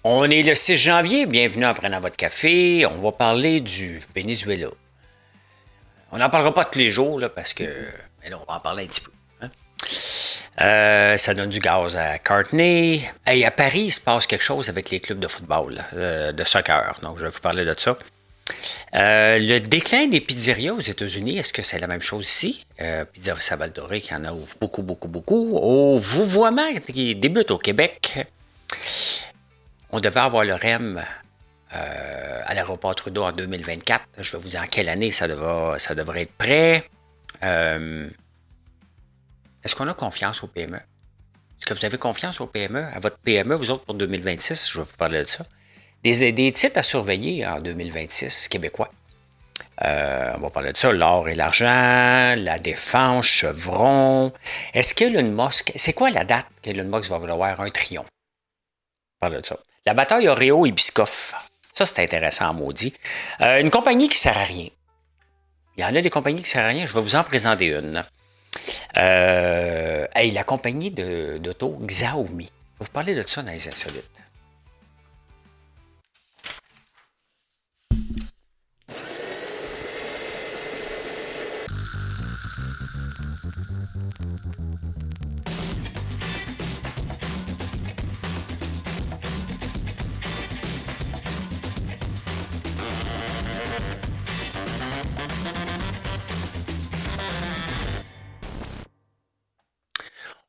On est le 6 janvier, bienvenue en prenant votre café. On va parler du Venezuela. On n'en parlera pas tous les jours, là, parce que. Mais là, on va en parler un petit peu. Hein. Ça donne du gaz à Courtney. Hey, à Paris, il se passe quelque chose avec les clubs de football, de soccer. Donc, je vais vous parler de ça. Le déclin des pizzerias aux États-Unis, est-ce que c'est la même chose ici? Pizza Salvatore qui en ouvre beaucoup, beaucoup, beaucoup. Au vouvoiement qui débute au Québec. On devait avoir le REM à l'aéroport Trudeau en 2024. Je vais vous dire en quelle année ça devrait être prêt. Est-ce qu'on a confiance au PME? Est-ce que vous avez confiance au PME, à votre PME, vous autres, pour 2026? Je vais vous parler de ça. Des titres à surveiller en 2026 québécois. On va parler de ça, l'or et l'argent, la défense, Chevron. Est-ce qu'Elon Musk, c'est quoi la date qu'Elon Musk va vouloir un triomphe? On parle de ça. La bataille Oreo et Biscoff. Ça, c'est intéressant en maudit. Une compagnie qui ne sert à rien. Il y en a des compagnies qui ne servent à rien. Je vais vous en présenter une. La compagnie d'auto Xiaomi. Je vais vous parler de ça dans les insolites.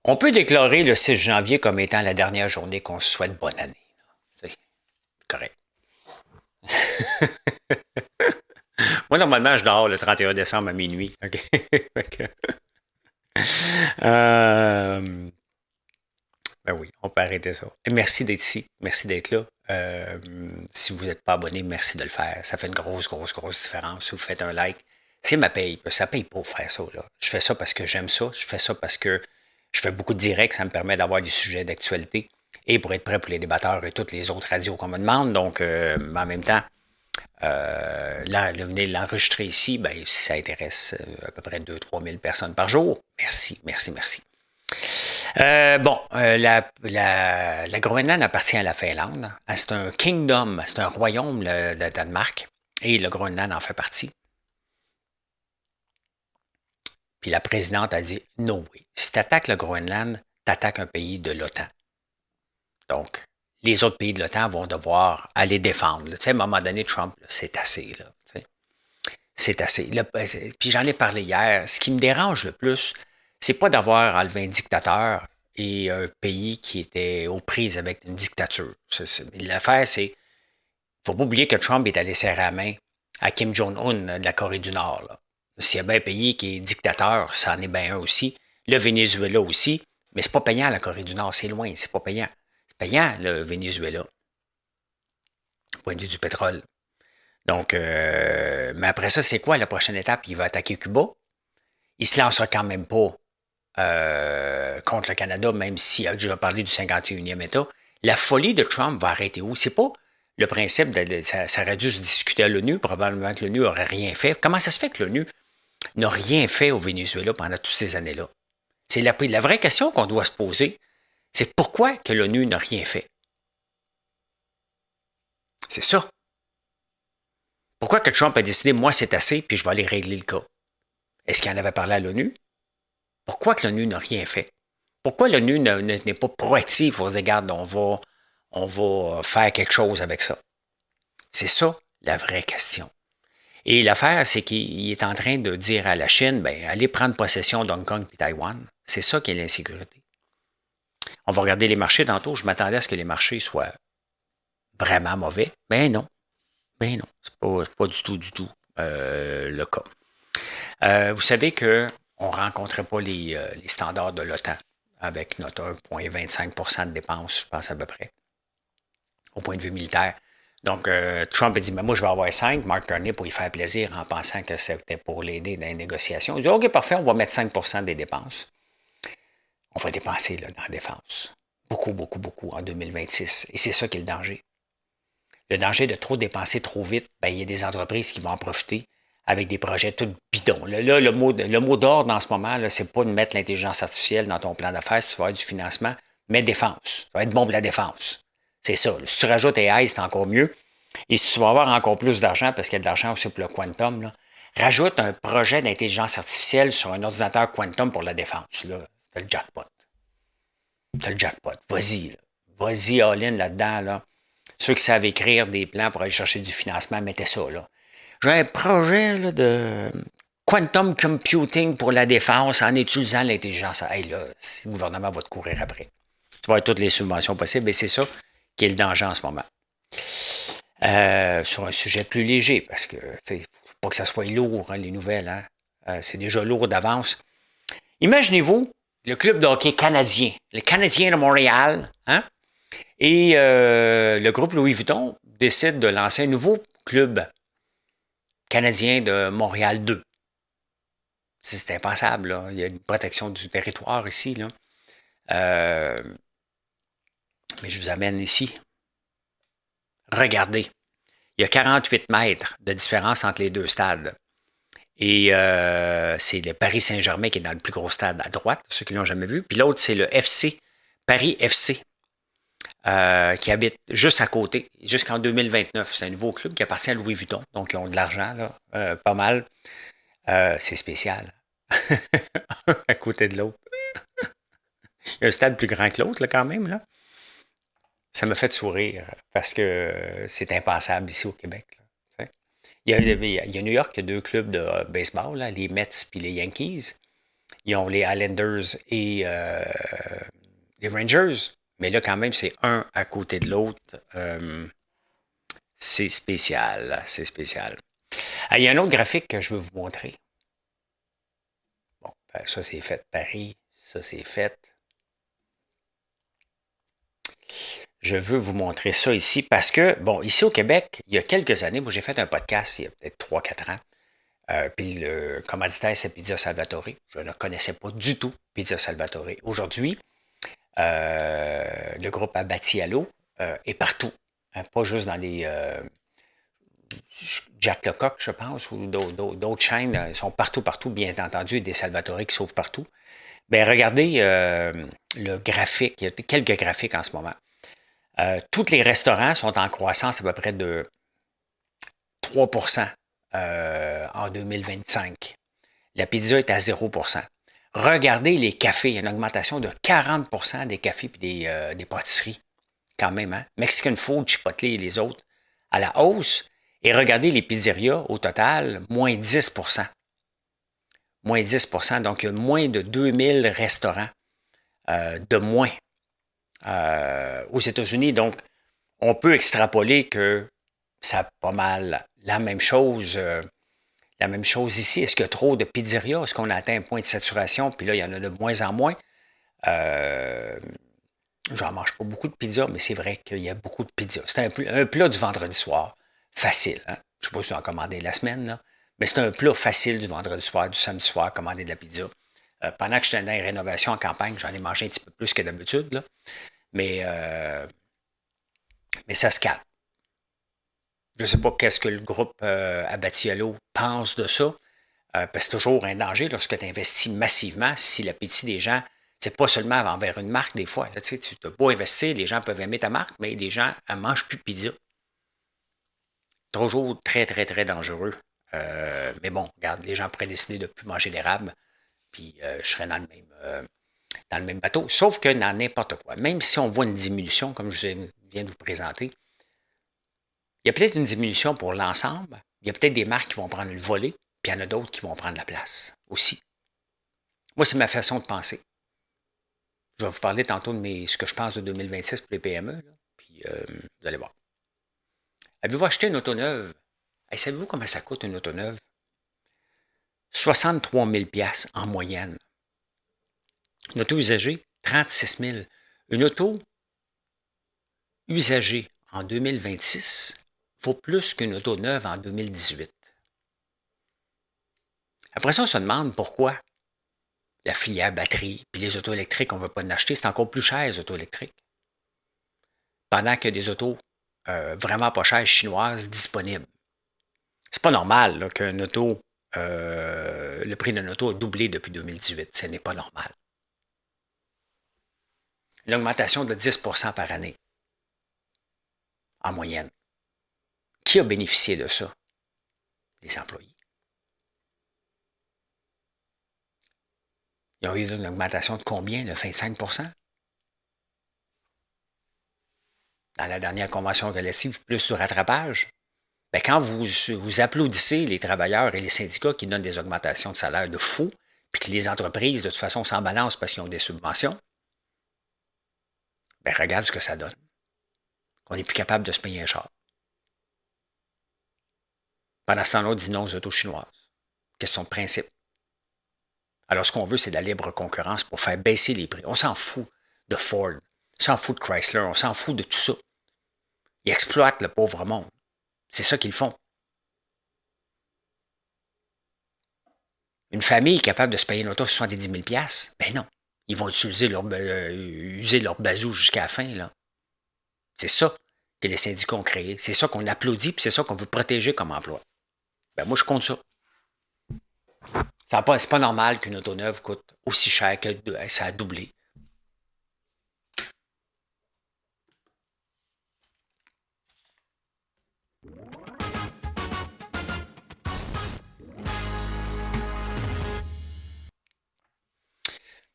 On peut déclarer le 6 janvier comme étant la dernière journée qu'on se souhaite bonne année. C'est correct. Moi, normalement, je dors le 31 décembre à minuit. Okay? Ben oui, on peut arrêter ça. Et merci d'être ici. Merci d'être là. Si vous n'êtes pas abonné, merci de le faire. Ça fait une grosse, grosse, grosse différence. Si vous faites un like, c'est ma paye. Ça paye pas faire ça. Là. Je fais ça parce que j'aime ça. Je fais ça parce que je fais beaucoup de directs. Ça me permet d'avoir des sujets d'actualité et pour être prêt pour les débatteurs et toutes les autres radios qu'on me demande. Donc, en même temps, venez l'enregistrer ici, ben, si ça intéresse à peu près 2-3 000 personnes par jour. Merci, merci, merci. La Groenland appartient à la Finlande. C'est un kingdom, c'est un royaume, le Danemark, et le Groenland en fait partie. Puis la présidente a dit « No way. Si tu attaques le Groenland, tu attaques un pays de l'OTAN. » Donc, les autres pays de l'OTAN vont devoir aller défendre. Tu sais, à un moment donné, Trump, c'est assez. Là, c'est assez. Là, puis j'en ai parlé hier. Ce qui me dérange le plus, c'est pas d'avoir enlevé un dictateur et un pays qui était aux prises avec une dictature. L'affaire, c'est qu'il ne faut pas oublier que Trump est allé serrer la main à Kim Jong-un de la Corée du Nord. Là. S'il y a bien un pays qui est dictateur, ça en est bien un aussi. Le Venezuela aussi, mais c'est pas payant la Corée du Nord, c'est loin, c'est pas payant. C'est payant le Venezuela, point de vue du pétrole. Donc, mais après ça, c'est quoi la prochaine étape? Il va attaquer Cuba. Il se lancera quand même pas contre le Canada, même s'il a déjà parlé du 51e État. La folie de Trump va arrêter où? C'est pas le principe ça aurait dû se discuter à l'ONU, probablement que l'ONU n'aurait rien fait. Comment ça se fait que l'ONU n'a rien fait au Venezuela pendant toutes ces années-là? C'est la vraie question qu'on doit se poser. C'est pourquoi que l'ONU n'a rien fait? C'est ça. Pourquoi que Trump a décidé, moi c'est assez, puis je vais aller régler le cas? Est-ce qu'il en avait parlé à l'ONU? Pourquoi que l'ONU n'a rien fait? Pourquoi l'ONU n'est pas proactive pour dire, regarde, on va faire quelque chose avec ça? C'est ça la vraie question. Et l'affaire, c'est qu'il est en train de dire à la Chine, ben, allez prendre possession d'Hong Kong et Taïwan. C'est ça qui est l'insécurité. On va regarder les marchés tantôt. Je m'attendais à ce que les marchés soient vraiment mauvais. Ben non. Ben non. C'est pas du tout le cas. Vous savez qu'on ne rencontrait pas les standards de l'OTAN avec notre 1,25 de dépenses, je pense à peu près, au point de vue militaire. Donc, Trump a dit, mais moi, je vais avoir 5. Mark Carney, pour y faire plaisir, en pensant que c'était pour l'aider dans les négociations. Il dit, OK, parfait, on va mettre 5 des dépenses. On va dépenser là, dans la défense. Beaucoup, beaucoup, beaucoup en 2026. Et c'est ça qui est le danger. Le danger de trop dépenser trop vite, ben, il y a des entreprises qui vont en profiter avec des projets tout bidons. Là, le mot d'ordre en ce moment, ce n'est pas de mettre l'intelligence artificielle dans ton plan d'affaires si tu veux avoir du financement, mais défense. Ça va être bon pour la défense. C'est ça. Si tu rajoutes AI, c'est encore mieux. Et si tu vas avoir encore plus d'argent, parce qu'il y a de l'argent aussi pour le quantum, là, rajoute un projet d'intelligence artificielle sur un ordinateur quantum pour la défense. Là, t'as le jackpot. T'as le jackpot. Vas-y. Là. Vas-y, all-in là-dedans. Là. Ceux qui savent écrire des plans pour aller chercher du financement, mettez ça. Là. J'ai un projet là, de quantum computing pour la défense en utilisant l'intelligence. Hey, là, le gouvernement va te courir après. Tu vas avoir toutes les subventions possibles et c'est ça qui est le danger en ce moment. Sur un sujet plus léger, parce que il ne faut pas que ça soit lourd, hein, les nouvelles. Hein. C'est déjà lourd d'avance. Imaginez-vous le club de hockey canadien, les Canadiens de Montréal, hein, et le groupe Louis Vuitton décide de lancer un nouveau club canadien de Montréal 2. C'est impensable, là. Il y a une protection du territoire ici. Là. Mais je vous amène ici. Regardez, il y a 48 mètres de différence entre les deux stades. Et c'est le Paris Saint-Germain qui est dans le plus gros stade à droite, ceux qui ne l'ont jamais vu. Puis l'autre, c'est le FC, Paris FC, qui habite juste à côté, jusqu'en 2029. C'est un nouveau club qui appartient à Louis Vuitton, donc ils ont de l'argent, là, pas mal. C'est spécial. À côté de l'autre. Il y a un stade plus grand que l'autre, là, quand même, là. Ça me fait sourire parce que c'est impensable ici au Québec. Là, il y a New York, il y a deux clubs de baseball, là, les Mets et les Yankees. Ils ont les Islanders et les Rangers. Mais là, quand même, c'est un à côté de l'autre. C'est spécial. C'est spécial. Il y a un autre graphique que je veux vous montrer. Bon, ben, ça, c'est fait Paris. Ça, c'est fait. Je veux vous montrer ça ici parce que, bon, ici au Québec, il y a quelques années, moi j'ai fait un podcast il y a peut-être 3-4 ans, puis le commanditaire c'est Pizza Salvatore. Je ne connaissais pas du tout Pizza Salvatore. Aujourd'hui, le groupe Abatialo est partout, hein, pas juste dans les Jack Lecoq, je pense, ou d'autres chaînes, ils sont partout, bien entendu, des Salvatore qui sauvent partout. Bien, regardez le graphique, il y a quelques graphiques en ce moment. Tous les restaurants sont en croissance à peu près de 3% en 2025. La pizza est à 0%. Regardez les cafés, il y a une augmentation de 40% des cafés et des pâtisseries, quand même. Hein? Mexican Food, Chipotle et les autres, à la hausse. Et regardez les pizzerias, au total, moins 10%. Moins 10%, donc il y a moins de 2000 restaurants de moins. Aux États-Unis. Donc, on peut extrapoler que ça a pas mal la même chose ici. Est-ce qu'il y a trop de pizzerias? Est-ce qu'on a atteint un point de saturation? Puis là, il y en a de moins en moins. J'en mange pas beaucoup de pizza, mais c'est vrai qu'il y a beaucoup de pizza. C'est un plat du vendredi soir. Facile. Hein? Je ne sais pas si tu en commandé la semaine, là, mais c'est un plat facile du vendredi soir, du samedi soir, commander de la pizza. Pendant que j'étais dans les rénovations en campagne, j'en ai mangé un petit peu plus que d'habitude, là. Mais ça se calme. Je ne sais pas qu'est-ce que le groupe Abatialo pense de ça, parce que c'est toujours un danger lorsque tu investis massivement, si l'appétit des gens, c'est pas seulement envers une marque des fois. Là, tu as beau investir, les gens peuvent aimer ta marque, mais les gens ne mangent plus de pizza. Toujours très, très, très dangereux. Mais bon, regarde, les gens pourraient décider de ne plus manger d'érable, puis je serais dans le même bateau, sauf que dans n'importe quoi. Même si on voit une diminution, comme je viens de vous présenter, il y a peut-être une diminution pour l'ensemble. Il y a peut-être des marques qui vont prendre le volet, puis il y en a d'autres qui vont prendre la place aussi. Moi, c'est ma façon de penser. Je vais vous parler tantôt de ce que je pense de 2026 pour les PME, là, puis vous allez voir. Avez-vous acheté une auto neuve? Hey, savez-vous comment ça coûte une auto neuve? 63 000 $ en moyenne. Une auto usagée, 36 000. Une auto usagée en 2026 vaut plus qu'une auto neuve en 2018. Après ça, on se demande pourquoi la filière batterie puis les autos électriques, on ne veut pas en acheter. C'est encore plus cher, les autos électriques. Pendant qu'il y a des autos vraiment pas chères chinoises disponibles. C'est pas normal qu'un auto, le prix d'une auto a doublé depuis 2018. Ce n'est pas normal. Une augmentation de 10% par année. en moyenne. Qui a bénéficié de ça? Les employés. Ils ont eu une augmentation de combien? De 25 % dans la dernière convention collective, plus du rattrapage. Bien, quand vous applaudissez les travailleurs et les syndicats qui donnent des augmentations de salaire de fou, puis que les entreprises, de toute façon, s'en balancent parce qu'ils ont des subventions, bien, regarde ce que ça donne. On n'est plus capable de se payer un char. Pendant ce temps-là, on dit non aux autos chinoises. Question de principe. Alors, ce qu'on veut, c'est de la libre concurrence pour faire baisser les prix. On s'en fout de Ford, on s'en fout de Chrysler, on s'en fout de tout ça. Ils exploitent le pauvre monde. C'est ça qu'ils font. Une famille capable de se payer une auto 70 000 $, ben non. Ils vont user leur bazou jusqu'à la fin, là. C'est ça que les syndicats ont créé. C'est ça qu'on applaudit, puis c'est ça qu'on veut protéger comme emploi. Ben moi, je compte ça. C'est pas normal qu'une auto neuve coûte aussi cher que ça a doublé.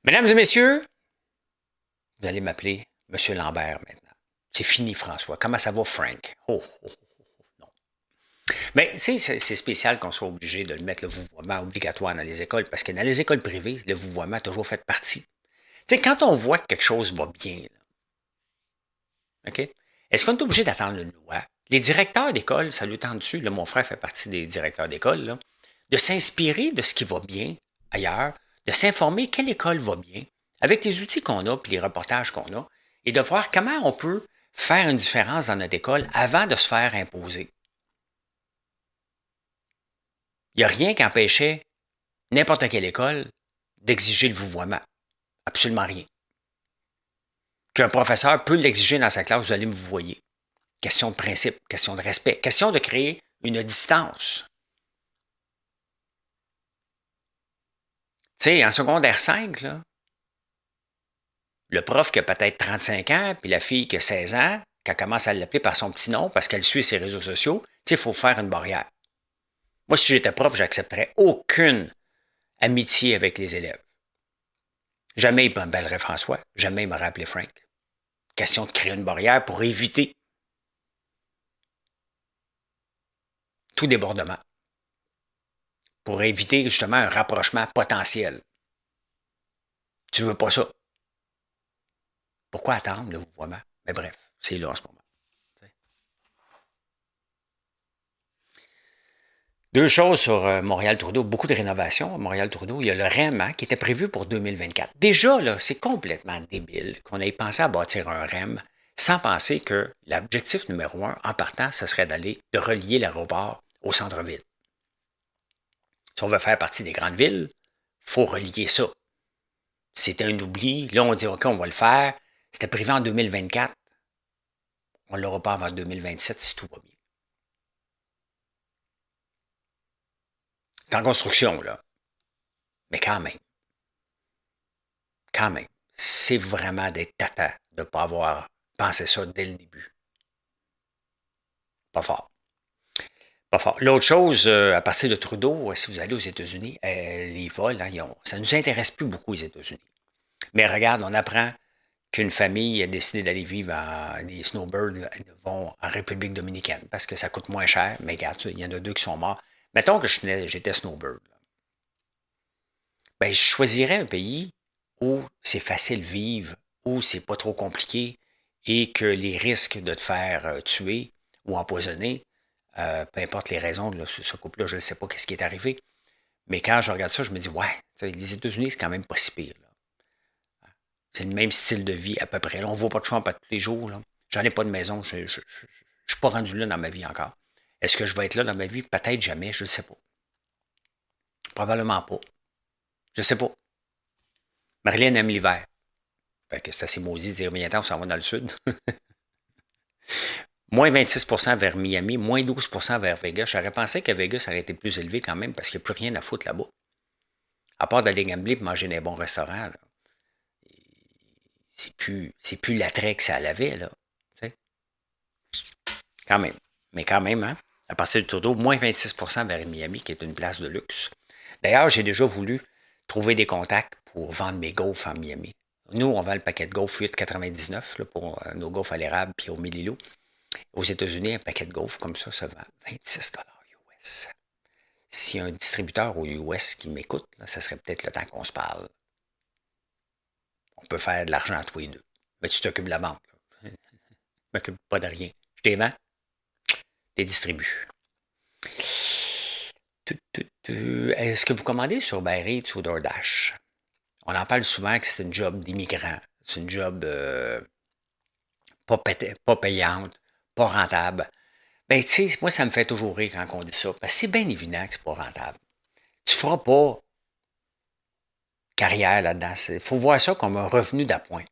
Mesdames et messieurs, vous allez m'appeler M. Lambert maintenant. C'est fini, François. Comment ça va, Frank? Non. Mais tu sais, c'est spécial qu'on soit obligé de mettre le vouvoiement obligatoire dans les écoles, parce que dans les écoles privées, le vouvoiement a toujours fait partie. Tu sais, quand on voit que quelque chose va bien, là, OK? Est-ce qu'on est obligé d'attendre une loi? Les directeurs d'école, ça lui tend dessus, là, mon frère fait partie des directeurs d'école, là, de s'inspirer de ce qui va bien ailleurs, de s'informer quelle école va bien, avec les outils qu'on a et les reportages qu'on a, et de voir comment on peut faire une différence dans notre école avant de se faire imposer. Il n'y a rien qui empêchait n'importe quelle école d'exiger le vouvoiement. Absolument rien. Qu'un professeur peut l'exiger dans sa classe, vous allez me vouvoyer. Question de principe, question de respect, question de créer une distance. Tu sais, en secondaire 5, là, le prof qui a peut-être 35 ans, puis la fille qui a 16 ans, qui commence à l'appeler par son petit nom parce qu'elle suit ses réseaux sociaux, tu sais, il faut faire une barrière. Moi, si j'étais prof, j'accepterais aucune amitié avec les élèves. Jamais il m'appellerait François, jamais il m'aurait appelé Frank. Question de créer une barrière pour éviter tout débordement. Pour éviter justement un rapprochement potentiel. Tu veux pas ça. Pourquoi attendre le vouvoiement? Mais bref, c'est là en ce moment. Deux choses sur Montréal-Trudeau. Beaucoup de rénovations à Montréal-Trudeau. Il y a le REM qui était prévu pour 2024. Déjà, là, c'est complètement débile qu'on ait pensé à bâtir un REM sans penser que l'objectif numéro 1, en partant, ce serait de relier l'aéroport au centre-ville. Si on veut faire partie des grandes villes, il faut relier ça. C'était un oubli. Là, on dit, OK, on va le faire. C'était prévu en 2024. On ne l'aura pas avant 2027 si tout va bien. C'est en construction, là. Mais quand même, c'est vraiment des tatas de ne pas avoir pensé ça dès le début. Pas fort. Pas fort. L'autre chose, à partir de Trudeau, si vous allez aux États-Unis, les vols, hein, ça ne nous intéresse plus beaucoup, les États-Unis. Mais regarde, on apprend qu'une famille a décidé d'aller vivre les snowbirds vont en République dominicaine parce que ça coûte moins cher. Mais regarde, il y en a 2 qui sont morts. Mettons que j'étais snowbird. Ben, je choisirais un pays où c'est facile de vivre, où c'est pas trop compliqué et que les risques de te faire tuer ou empoisonner, peu importe les raisons de ce couple-là, je ne sais pas ce qui est arrivé. Mais quand je regarde ça, je me dis, ouais, les États-Unis, c'est quand même pas si pire. Là. C'est le même style de vie à peu près. Là, on ne voit pas de Trump à tous les jours. J'en ai pas de maison. Je ne suis pas rendu là dans ma vie encore. Est-ce que je vais être là dans ma vie? Peut-être jamais, je ne sais pas. Probablement pas. Je ne sais pas. Marilyn aime l'hiver. Fait que c'est assez maudit de dire, mais attends, on s'en va dans le sud. Moins 26% vers Miami, moins 12% vers Vegas. J'aurais pensé que Vegas aurait été plus élevé quand même parce qu'il n'y a plus rien à foutre là-bas. À part d'aller gambler et manger dans les bons restaurants. Là. C'est plus l'attrait que ça avait, là. T'sais? Quand même. Mais quand même, hein? À partir du tour d'eau, moins 26% vers Miami, qui est une place de luxe. D'ailleurs, j'ai déjà voulu trouver des contacts pour vendre mes gaufres en Miami. Nous, on vend le paquet de gaufres 8,99 là, pour nos gaufres à l'érable puis au millilou. Aux États-Unis, un paquet de gaufres comme ça vend 26 US. S'il y a un distributeur aux US qui m'écoute, là, ça serait peut-être le temps qu'on se parle. On peut faire de l'argent tous les deux. Mais tu t'occupes de la vente. Je ne m'occupe pas de rien. Je t'ai vends, les distribue. Est-ce que vous commandez sur Uber Eats ou DoorDash? On en parle souvent que c'est une job d'immigrant. C'est une job pas payante, pas rentable. Ben, tu sais, moi, ça me fait toujours rire quand on dit ça. Parce que c'est bien évident que c'est pas rentable. Tu feras pas carrière là-dedans. Il faut voir ça comme un revenu d'appoint.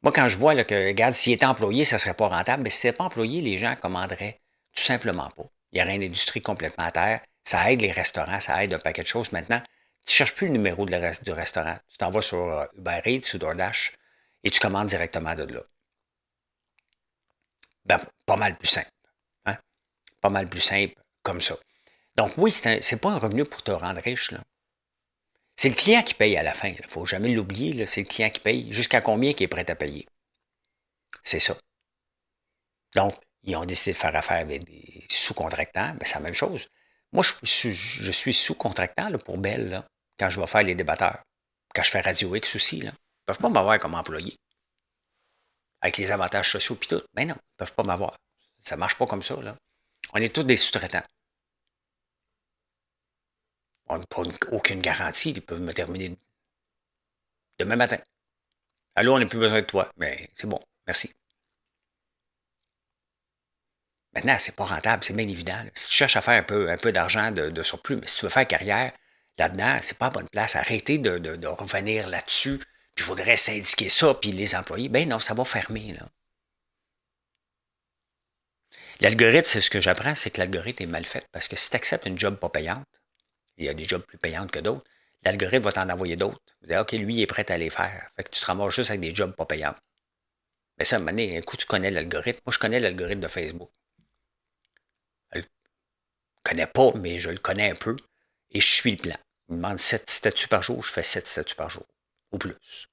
Moi, quand je vois là, que, regarde, s'il était employé, ça serait pas rentable, mais si c'était pas employé, les gens commanderaient tout simplement pas. Il y aurait une industrie complètement à terre. Ça aide les restaurants, ça aide un paquet de choses. Maintenant, tu ne cherches plus le numéro du restaurant. Tu t'en vas sur Uber Eats ou DoorDash et tu commandes directement de là. Ben, pas mal plus simple. Hein? Pas mal plus simple comme ça. Donc oui, c'est pas un revenu pour te rendre riche, là. C'est le client qui paye à la fin. Il ne faut jamais l'oublier. C'est le client qui paye. Jusqu'à combien il est prêt à payer. C'est ça. Donc, ils ont décidé de faire affaire avec des sous-contractants. Ben, c'est la même chose. Moi, je suis sous-contractant là, pour Bell là, quand je vais faire les débatteurs. Quand je fais Radio X aussi. Là. Ils ne peuvent pas m'avoir comme employé. Avec les avantages sociaux et tout. Ben non, ils ne peuvent pas m'avoir. Ça ne marche pas comme ça. Là. On est tous des sous-traitants. On n'a pas aucune garantie. Ils peuvent me terminer demain matin. Allô, on n'a plus besoin de toi. Mais c'est bon. Merci. Maintenant, c'est pas rentable, c'est bien évident. Là. Si tu cherches à faire un peu d'argent de surplus, mais si tu veux faire carrière là-dedans, c'est pas la bonne place. Arrêtez de revenir là-dessus. Puis il faudrait syndiquer ça, puis les employés. Ben non, ça va fermer. Là. L'algorithme, c'est ce que j'apprends, c'est que l'algorithme est mal fait. Parce que si tu acceptes une job pas payante, il y a des jobs plus payantes que d'autres, l'algorithme va t'en envoyer d'autres. Tu vas dire, OK, lui, il est prêt à les faire. Fait que tu te ramasses juste avec des jobs pas payantes. Mais ça, à un moment donné, un coup, tu connais l'algorithme. Moi, je connais l'algorithme de Facebook. Je le connais pas, mais je le connais un peu. Et je suis le plan. Il me demande 7 statuts par jour, je fais 7 statuts par jour. Ou plus.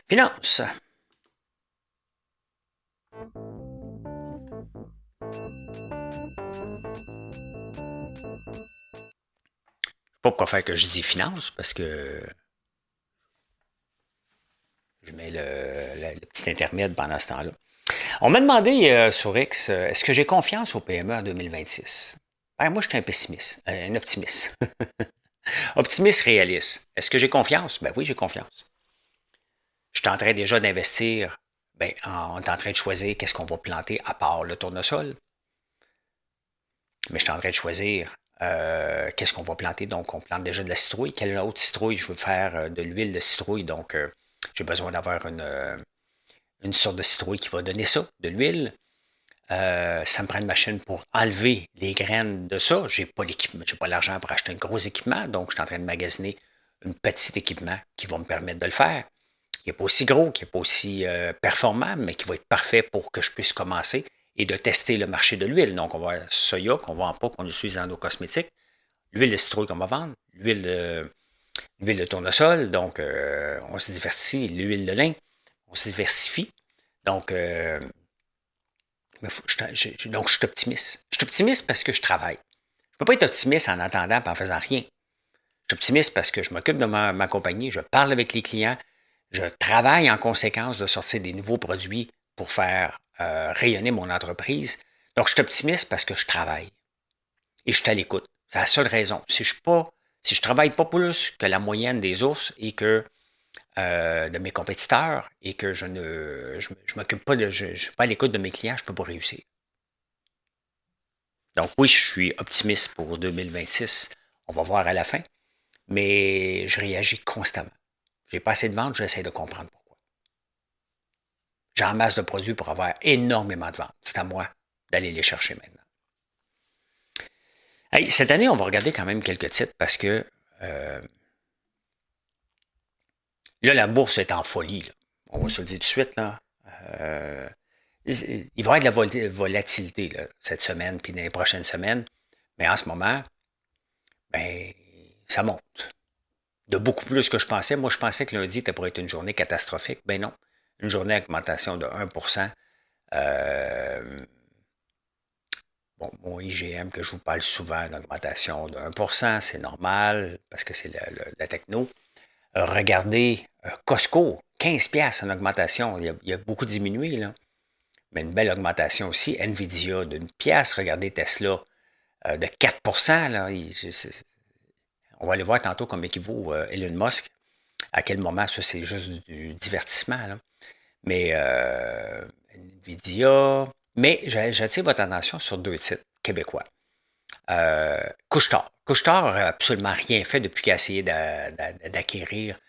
Finance. Pas pourquoi faire que je dis finance, parce que je mets le petit intermède pendant ce temps-là. On m'a demandé sur X, est-ce que j'ai confiance au PME en 2026? Ben, moi, je suis un pessimiste, un optimiste. Optimiste réaliste. Est-ce que j'ai confiance? Ben oui, j'ai confiance. Je suis en train déjà d'investir. Ben, on est en train de choisir qu'est-ce qu'on va planter à part le tournesol. Mais je suis en train de choisir qu'est-ce qu'on va planter. Donc, on plante déjà de la citrouille. Quelle autre citrouille? Je veux faire de l'huile de citrouille. Donc, j'ai besoin d'avoir une sorte de citrouille qui va donner ça, de l'huile. Ça me prend une machine pour enlever les graines de ça. J'ai pas l'équipement, j'ai pas l'argent pour acheter un gros équipement, donc je suis en train de magasiner un petit équipement qui va me permettre de le faire. Qui n'est pas aussi gros, qui n'est pas aussi performant, mais qui va être parfait pour que je puisse commencer et de tester le marché de l'huile. Donc, on va avoir soya qu'on ne vend pas, qu'on utilise dans nos cosmétiques, l'huile de citrouille qu'on va vendre, l'huile de tournesol, donc on se diversifie, l'huile de lin, on se diversifie. Donc, donc, je suis optimiste. Je suis optimiste parce que je travaille. Je ne peux pas être optimiste en attendant et en faisant rien. Je suis optimiste parce que je m'occupe de ma compagnie, je parle avec les clients, je travaille en conséquence de sortir des nouveaux produits pour faire rayonner mon entreprise. Donc, je suis optimiste parce que je travaille. Et je suis à l'écoute. C'est la seule raison. Si je ne travaille pas plus que la moyenne des ours et que de mes compétiteurs et que je m'occupe pas je suis pas à l'écoute de mes clients, je ne peux pas réussir. Donc oui, je suis optimiste pour 2026. On va voir à la fin. Mais je réagis constamment. J'ai pas assez de ventes, j'essaie de comprendre pourquoi. J'ai en masse de produits pour avoir énormément de ventes. C'est à moi d'aller les chercher maintenant. Hey, cette année, on va regarder quand même quelques titres parce que là, la bourse est en folie. Là. on va se le dire tout de suite, là. Euh, il va y avoir de la volatilité là, cette semaine puis dans les prochaines semaines. Mais en ce moment, ben, ça monte. De beaucoup plus que je pensais. Moi, je pensais que lundi était pour être une journée catastrophique. Ben non. Une journée d'augmentation de 1%. Euh, bon, mon IGM, que je vous parle souvent, une augmentation de 1%, c'est normal parce que c'est la techno. Regardez Costco, 15 piastres en augmentation. Il a beaucoup diminué, là. Mais une belle augmentation aussi. Nvidia d'une pièce. Regardez Tesla de 4%. Là. On va aller voir tantôt comme équivaut Elon Musk. À quel moment ça, c'est juste du divertissement. Là. Mais Nvidia. Mais j'attire votre attention sur deux titres québécois. Couche-Tard. Couche-Tard n'aurait absolument rien fait depuis qu'il a essayé d'acquérir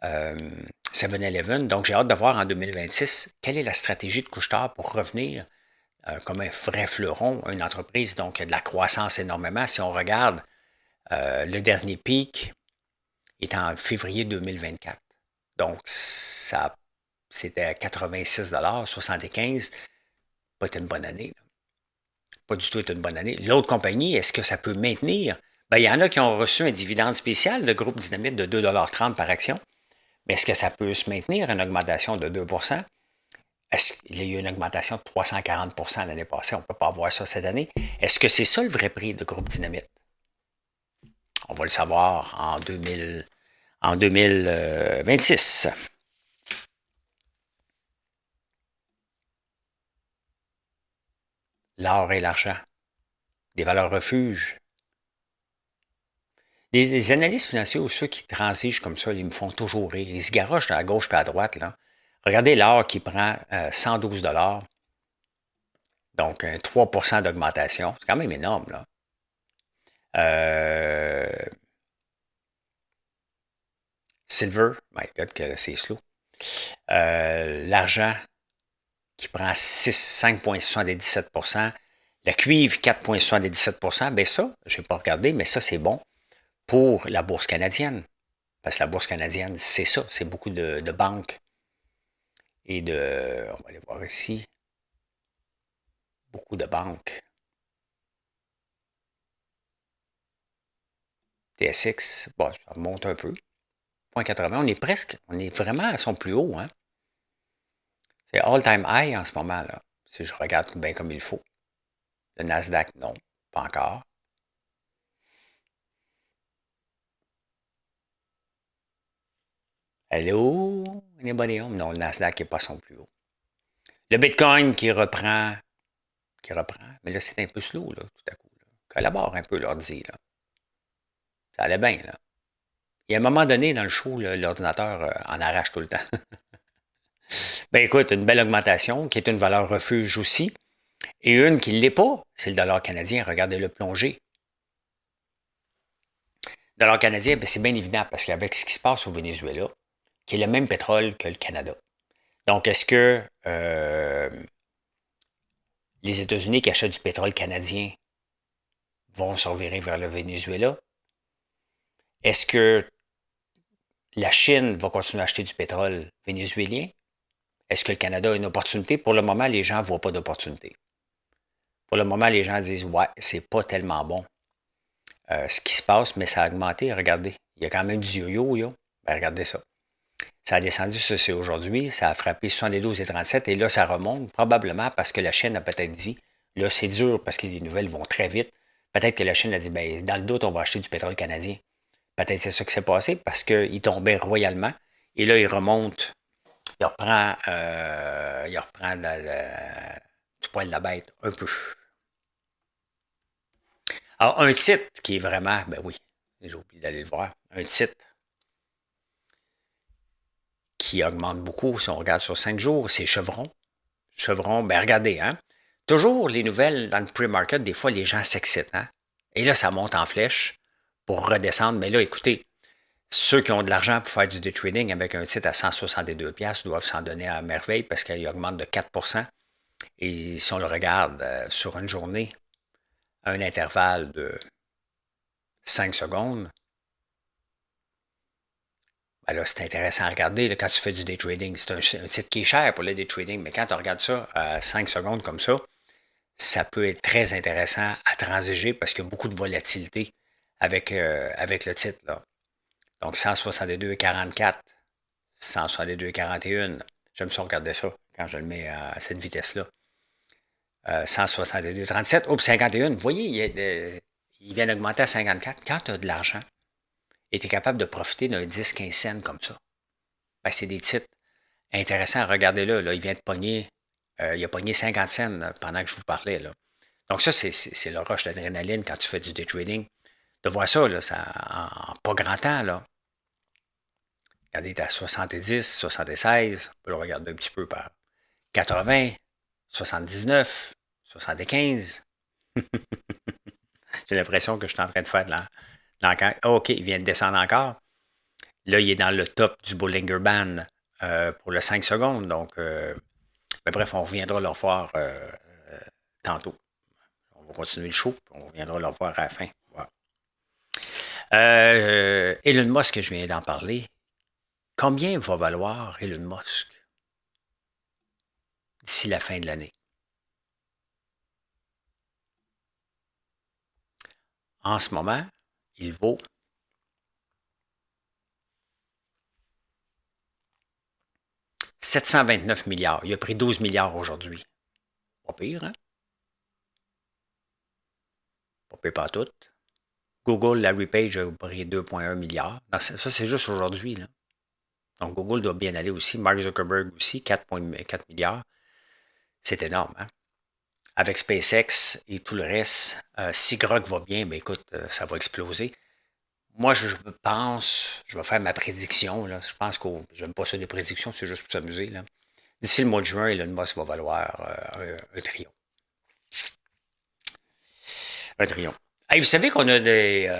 7-Eleven. Donc, j'ai hâte de voir en 2026 quelle est la stratégie de Couche-Tard pour revenir comme un vrai fleuron, une entreprise donc de la croissance énormément. Si on regarde le dernier pic est en février 2024. Donc, ça, c'était à 86 75. Pas été une bonne année. Là. Pas du tout été une bonne année. L'autre compagnie, est-ce que ça peut maintenir? Ben, il y en a qui ont reçu un dividende spécial, le groupe Dynamite, de 2,30 par action. Mais est-ce que ça peut se maintenir, une augmentation de 2 Est-ce qu'il y a eu une augmentation de 340 l'année passée? On ne peut pas avoir ça cette année. Est-ce que c'est ça le vrai prix de groupe Dynamite? On va le savoir en 2026. L'or et l'argent. Des valeurs refuges. Les analystes financiers ou ceux qui transigent comme ça, ils me font toujours rire. Ils se garochent à gauche et à droite. Là. Regardez l'or qui prend 112 donc 3 d'augmentation. C'est quand même énorme. Là. Silver, my God, que c'est slow. L'argent qui prend 5,77 le cuivre, 4,77 bien ça, je n'ai pas regardé, mais ça, c'est bon pour la bourse canadienne. Parce que la bourse canadienne, c'est ça, c'est beaucoup de banques et de... On va aller voir ici. Beaucoup de banques. TSX, bon, ça remonte un peu. 0,80, on est vraiment à son plus haut, hein. C'est all-time high en ce moment, là. Si je regarde bien comme il faut. Le Nasdaq, non, pas encore. Allô? Anybody home? Non, le Nasdaq n'est pas son plus haut. Le Bitcoin qui reprend. Mais là, c'est un peu slow, là, tout à coup. Là. Collabore un peu l'ordi, là. Ça allait bien, là. Il y a un moment donné, dans le show, l'ordinateur en arrache tout le temps. Ben écoute, une belle augmentation, qui est une valeur refuge aussi. Et une qui ne l'est pas, c'est le dollar canadien. Regardez-le plonger. Le dollar canadien, ben, c'est bien évident, parce qu'avec ce qui se passe au Venezuela, qui est le même pétrole que le Canada. Donc, est-ce que les États-Unis qui achètent du pétrole canadien vont se revirer vers le Venezuela? Est-ce que la Chine va continuer à acheter du pétrole vénézuélien? Est-ce que le Canada a une opportunité? Pour le moment, les gens ne voient pas d'opportunité. Pour le moment, les gens disent ouais, c'est pas tellement bon ce qui se passe, mais ça a augmenté. Regardez, il y a quand même du yo-yo. Ben, regardez ça. Ça a descendu, ça c'est aujourd'hui, ça a frappé 72,37 et là, ça remonte, probablement parce que la Chine a peut-être dit, là, c'est dur parce que les nouvelles vont très vite. Peut-être que la Chine a dit, ben, dans le doute, on va acheter du pétrole canadien. Peut-être c'est ça qui s'est passé parce qu'il tombait royalement et là, il remonte, il reprend du poil de la bête un peu. Alors, un titre qui est vraiment, ben oui, j'ai oublié d'aller le voir, un titre qui augmente beaucoup, si on regarde sur 5 jours, c'est Chevron. Chevron, ben regardez, hein. Toujours les nouvelles dans le pre-market, des fois, les gens s'excitent, hein. Et là, ça monte en flèche pour redescendre. Mais là, écoutez, ceux qui ont de l'argent pour faire du day trading avec un titre à 162$ doivent s'en donner à merveille parce qu'il augmente de 4%. Et si on le regarde sur une journée, à un intervalle de 5 secondes, Ben là, c'est intéressant à regarder là, quand tu fais du day trading. C'est un titre qui est cher pour le day trading, mais quand tu regardes ça à 5 secondes comme ça peut être très intéressant à transiger parce qu'il y a beaucoup de volatilité avec le titre. Là. Donc 162,44, 162,41. J'aime ça regarder ça quand je le mets à cette vitesse-là. 162,37. Oups, 51. Vous voyez, il vient d'augmenter à 54. Quand tu as de l'argent et tu es capable de profiter d'un 10-15 cents comme ça, ben, c'est des titres intéressants. Regardez-le, là, il vient de pogner. Il a pogné 50 cents pendant que je vous parlais. Là. Donc ça, c'est le rush d'adrénaline quand tu fais du day trading. De voir ça, là, ça en pas grand temps. Là. Regardez, il est à 70, 76. On peut le regarder un petit peu par 80, 79, 75. J'ai l'impression que je suis en train de faire de l'enquête. Oh, OK, il vient de descendre encore. Là, il est dans le top du Bollinger Band pour le 5 secondes. Donc, mais bref, on reviendra le revoir tantôt. On va continuer le show, puis on reviendra le revoir à la fin. Voilà. Elon Musk, je viens d'en parler. Combien va valoir Elon Musk d'ici la fin de l'année? En ce moment, il vaut 729 milliards. Il a pris 12 milliards aujourd'hui. Pas pire, hein? Pas pire pas tout. Google, Larry Page a pris 2,1 milliards. Non, ça, c'est juste aujourd'hui. Là. Donc, Google doit bien aller aussi. Mark Zuckerberg aussi, 4,4 milliards. C'est énorme, hein? Avec SpaceX et tout le reste, si Grok va bien, ben écoute, ça va exploser. Moi, je pense, je vais faire ma prédiction. Là. Je pense que j'aime pas ça des prédictions, c'est juste pour s'amuser. D'ici le mois de juin, Elon Musk va valoir un trillion. Un trillion. Hey, vous savez qu'on a des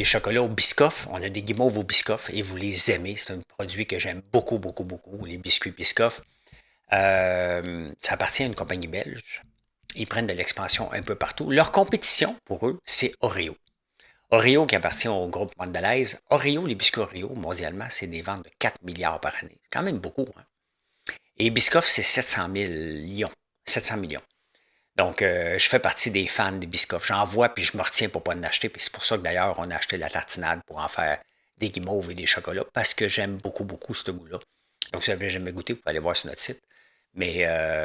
chocolats au Biscoff, on a des guimauves au Biscoff et vous les aimez. C'est un produit que j'aime beaucoup, beaucoup, beaucoup, les biscuits Biscoff. Ça appartient à une compagnie belge. Ils prennent de l'expansion un peu partout. Leur compétition, pour eux, c'est Oreo. Oreo qui appartient au groupe Mondelez. Oreo, les biscuits Oreo, mondialement, c'est des ventes de 4 milliards par année. C'est quand même beaucoup. Hein? Et Biscoff, c'est 700 millions. 700 millions. Donc, je fais partie des fans des Biscoff. J'en vois, puis je me retiens pour ne pas en acheter. Puis c'est pour ça que d'ailleurs, on a acheté la tartinade pour en faire des guimauves et des chocolats, parce que j'aime beaucoup, beaucoup ce goût-là. Donc, si vous n'avez jamais goûté, vous pouvez aller voir sur notre site. Mais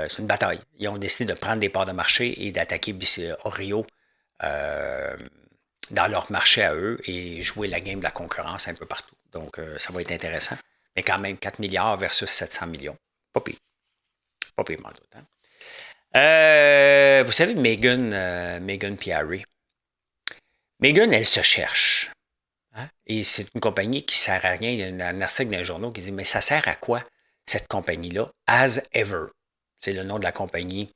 c'est une bataille. Ils ont décidé de prendre des parts de marché et d'attaquer Oreo dans leur marché à eux et jouer la game de la concurrence un peu partout. Donc, ça va être intéressant. Mais quand même, 4 milliards versus 700 millions. Pas pire. Pas pire, doute. Hein? Vous savez, Meghan puis Harry. Meghan, elle se cherche. Hein? Et c'est une compagnie qui ne sert à rien. Il y a un article dans un journal qui dit, mais ça sert à quoi, cette compagnie-là? As Ever. C'est le nom de la compagnie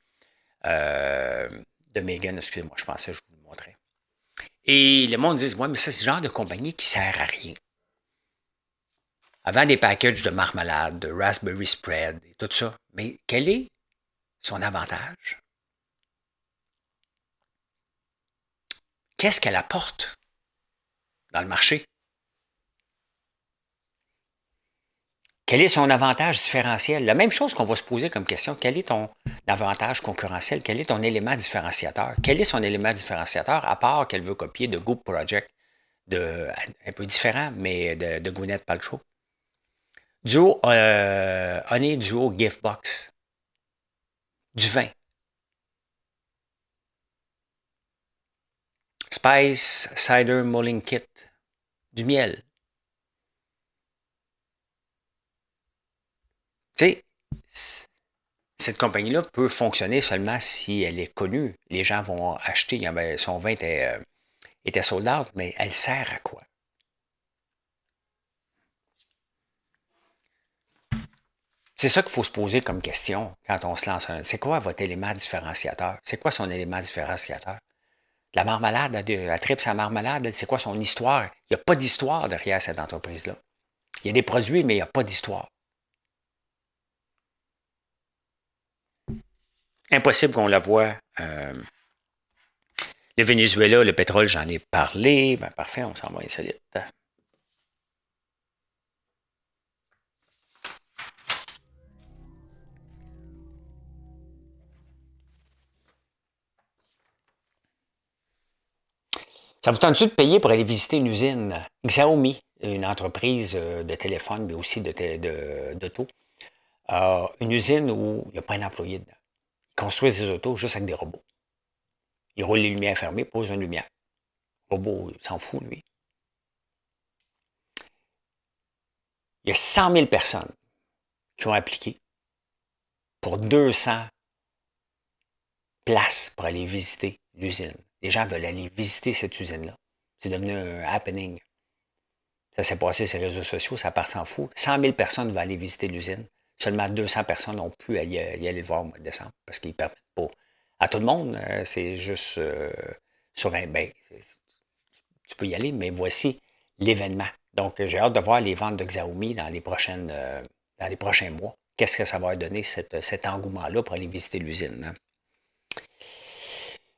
de Meghan. Excusez-moi, je pensais que je vous le montrais. Et le monde dit, ouais, mais ça, c'est le genre de compagnie qui ne sert à rien. Avant des packages de marmelade, de raspberry spread et tout ça. Mais quel est son avantage? Qu'est-ce qu'elle apporte dans le marché? Quel est son avantage différentiel? La même chose qu'on va se poser comme question. Quel est ton avantage concurrentiel? Quel est ton élément différenciateur? Quel est son élément différenciateur, à part qu'elle veut copier de Goop Project, un peu différent, mais de Gwyneth Paltrow? Duo, Honey Duo Gift Box. Du vin. Spice Cider Mulling Kit. Du miel. Tu sais, cette compagnie-là peut fonctionner seulement si elle est connue. Les gens vont acheter. Son vin était sold out, mais elle sert à quoi? C'est ça qu'il faut se poser comme question quand on se lance. C'est quoi votre élément différenciateur? C'est quoi son élément différenciateur? La marmelade, elle tripe sa marmelade, c'est quoi son histoire? Il n'y a pas d'histoire derrière cette entreprise-là. Il y a des produits, mais il n'y a pas d'histoire. Impossible qu'on la voie. Le Venezuela, le pétrole, j'en ai parlé. Ben, parfait, on s'en va insolite. Ça vous tente-tu de payer pour aller visiter une usine? Xiaomi, une entreprise de téléphone, mais aussi d'auto. Une usine où il n'y a pas un employé dedans. Ils construisent des autos juste avec des robots. Ils roulent les lumières fermées, posent une lumière. Le robot, il s'en fout, lui. Il y a 100 000 personnes qui ont appliqué pour 200 places pour aller visiter l'usine. Les gens veulent aller visiter cette usine-là. C'est devenu un happening. Ça s'est passé sur les réseaux sociaux, ça part s'en fout. 100 000 personnes veulent aller visiter l'usine. Seulement 200 personnes ont pu y aller le voir au mois de décembre parce qu'ils ne permettent pas à tout le monde. C'est juste sur un... Ben, tu peux y aller, mais voici l'événement. Donc, j'ai hâte de voir les ventes de Xiaomi dans les prochains mois. Qu'est-ce que ça va donner, cet engouement-là pour aller visiter l'usine? Hein?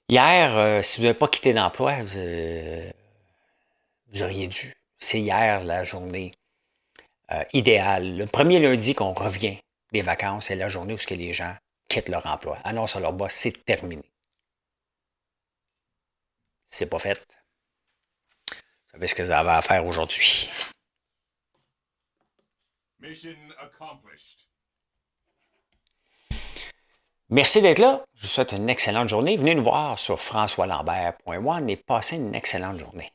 Hier, si vous n'avez pas quitté d'emploi, vous auriez dû. C'est hier la journée idéale. Le premier lundi qu'on revient des vacances, c'est la journée où les gens quittent leur emploi, annoncent à leur boss, c'est terminé. C'est pas fait. Vous savez ce que vous avez à faire aujourd'hui. Mission accomplished. Merci d'être là. Je vous souhaite une excellente journée. Venez nous voir sur françoislambert.one et passez une excellente journée.